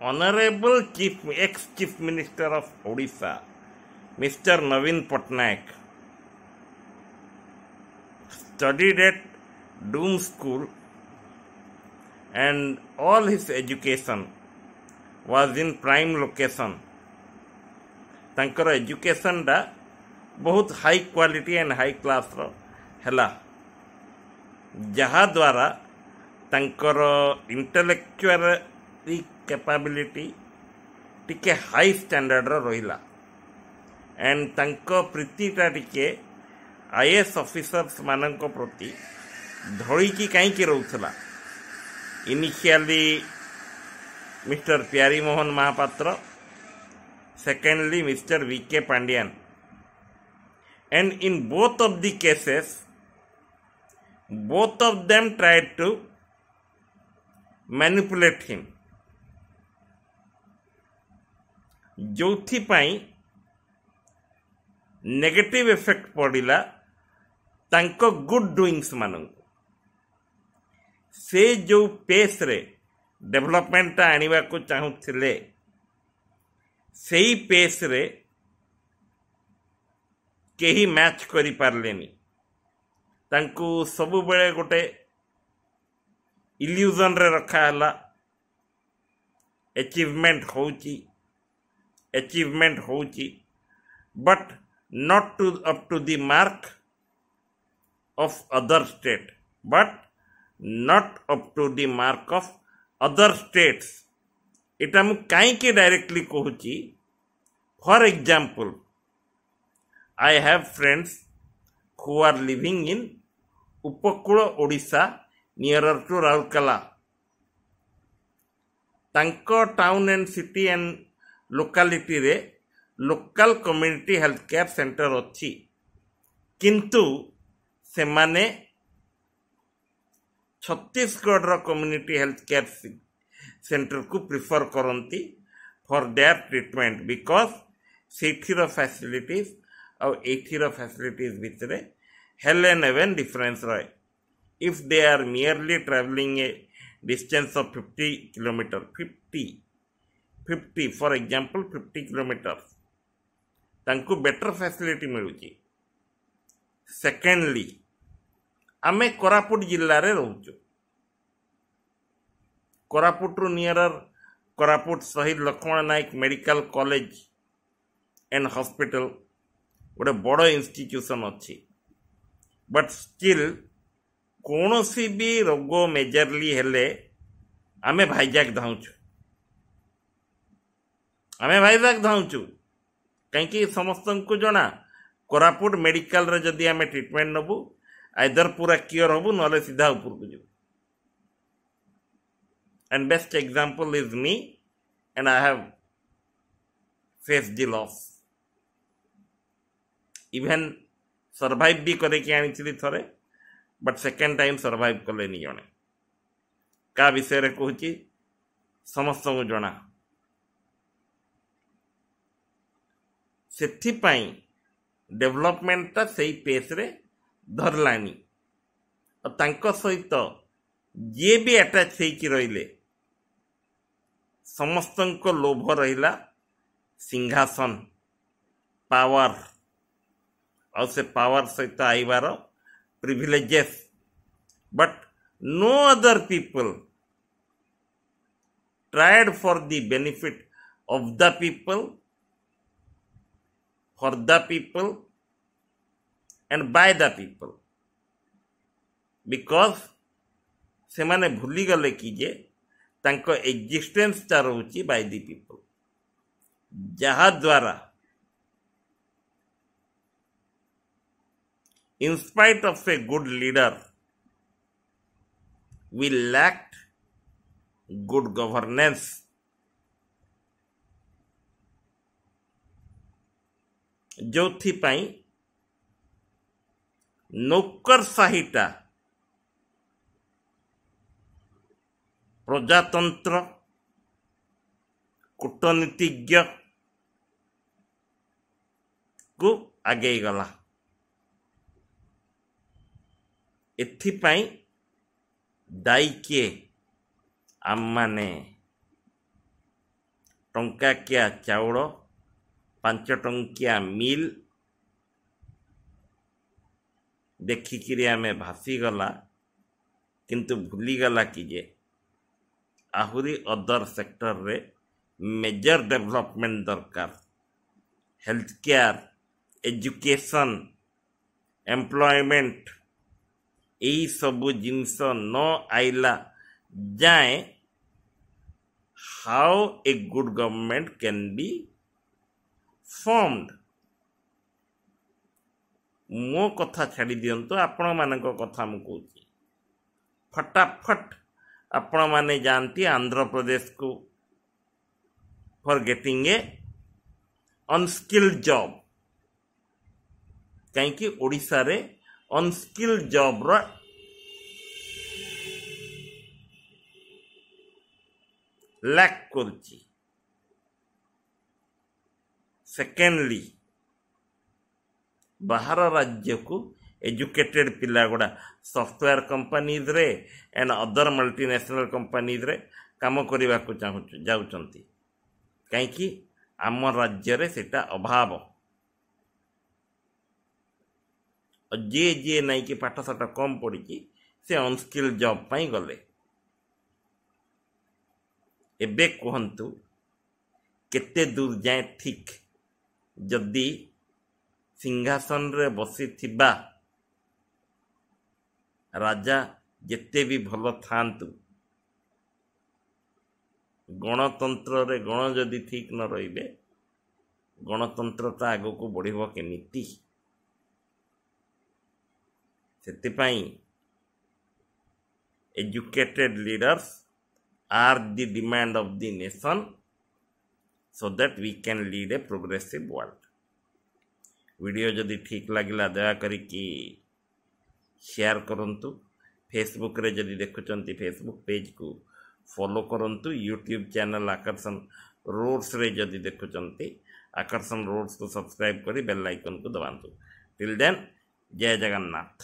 Honorable ex-Chief Minister of Odisha, Mr. Naveen Patnaik, studied at Doom School and all his education was in prime location. तांकर education डा बहुत high quality and high class रो हैला जहा द्वारा तांकर intellectual capability टिके high standard रो रहिला एंड तांको प्रीतिटा टिके आईएएस ऑफिसर्स माननको प्रति धड़ी की कहीं की रहउथला initially mister Pyari Mohan Mahapatra, secondly Mr. V.K. Pandian, and in both of the cases both of them tried to manipulate him, जोथि पाई नेगेटिव इफेक्ट पड़िला तांको गुड डुइंग्स मानंको से जो पेस रे डेवलपमेंट आनिबा को चाहुथिले सेही पेस रे केही मैच करि पारलेनी तांको सबु बेले गोटे इल्यूजन रे रखा हला अचीवमेंट होची but not to up to the mark of other state, but not up to the mark of other states. इटा मु काई के डायरेक्टली कहूची. For example, I have friends who are living in उपकूल ओडिशा nearer to Raurkela. तांको town and city and locality रे local community health care centre अच्छी किंतु से माने छत्तीसगढ़ रो कम्युनिटी हेल्थ केयर सेंटर को प्रिफर करती फॉर देयर ट्रीटमेंट बिकॉज सेठीर फैसिलिटीज और एठीर फैसिलिटीज भितर हेल एंड हेवन डिफरेंस रहे. If they are nearly travelling a distance of 50 kilometre 50 for example 50 kilometres तांको बेटर फैसिलिटी मिलुची. सेकेंडली आमे कोरापुट जिल्ला रे रहउचु. कोरापुट रु नियरर कोरापुट शहीद लक्ष्मण नायक मेडिकल कॉलेज एंड हॉस्पिटल गोटे बड़ इंस्टीट्यूशन अच्छी बट स्टिल कौनसी भी रोग मेजरली हेले आमे भाईजाक धाउचु कहीं समस्त को जना कोरापुट मेडिकल रे जदि आमे ट्रीटमेंट नबू आइदर पूरा क्योर हबू नले सीधा ऊपर को जीव. And best example is me and I have face the loss. Even survive भी करे कि आनी थरे बट सेकेंड टाइम सर्वाइव कले नहीं जने का विषय रे कहूची समस्त को जना. सेथिपाई डेवलपमेंट सही पेस रे धरलानी और तांको सहित जे भी अटैच होइकी रहिले समस्त को लोभ रहिला सिंहासन पावर और से पावर सहित आईबार privileges but no other people tried for the benefit of the people for the people and by the people because से माने भूली गले कि जे तांको एग्जिस्टेंस ता रहउची by the people जहा द्वारा in spite of a good leader we lacked good governance. जोथि पाई नौकरशाहीटा प्रजातंत्र कूटनीतिज्ञ को आगे गला. एथिपाई दायी किए आम माने टंकाकिया चाउल 5 टंकिया मिल देखिकी आमे भासीगला किंतु भूलीगला कि जे आहुरी अदर सेक्टर रे मेजर डेवलपमेंट दरकार हेल्थ केयर एजुकेशन एम्प्लॉयमेंट यही सबू जिनस न आइला जाए how a good government can be formed मो कथा छाड़ी दियंतो आपण मानक कथा मु कहूची फटाफट आपण माने जानती आंध्र प्रदेश को for getting a unskilled job कहीं ओडिशा रे अनस्किल्ड जॉब रो लैक करची सेकेंडली बाहर राज्य को एजुकेटेड पिला गुड़ा सॉफ्टवेयर कंपनीज रे एंड अदर मल्टीनेशनल कंपनीज रे काम करने को जाउचंती कहीं आम राज्य रे सेटा अभाव जे जे नहीं कि पाठशाठ कम पड़ी से अनस्किल्ड जॉब पाई गले एबे कहंतु केते दूर जाए ठीक जदि सिंहासन रे बसी थिबा राजा जेते भी भल थांतु गणतंत्र रे गण जदि ठीक न रहिबे गणतंत्रता आगो को बढ़िबो केमिति सेतिपाई educated leaders are the demand of the nation so that we can lead a progressive world video जदि ठीक लगिला दया करी कि शेयर करंतु फेसबुक रे जदि देखुचंती फेसबुक पेज को फॉलो करंतु यूट्यूब चैनल आकर्षण रोड्स रे जदि देखुचंती आकर्षण रोड्स को सब्सक्राइब करी बेल आइकन को दबांतु टिल देन जय जगन्नाथ।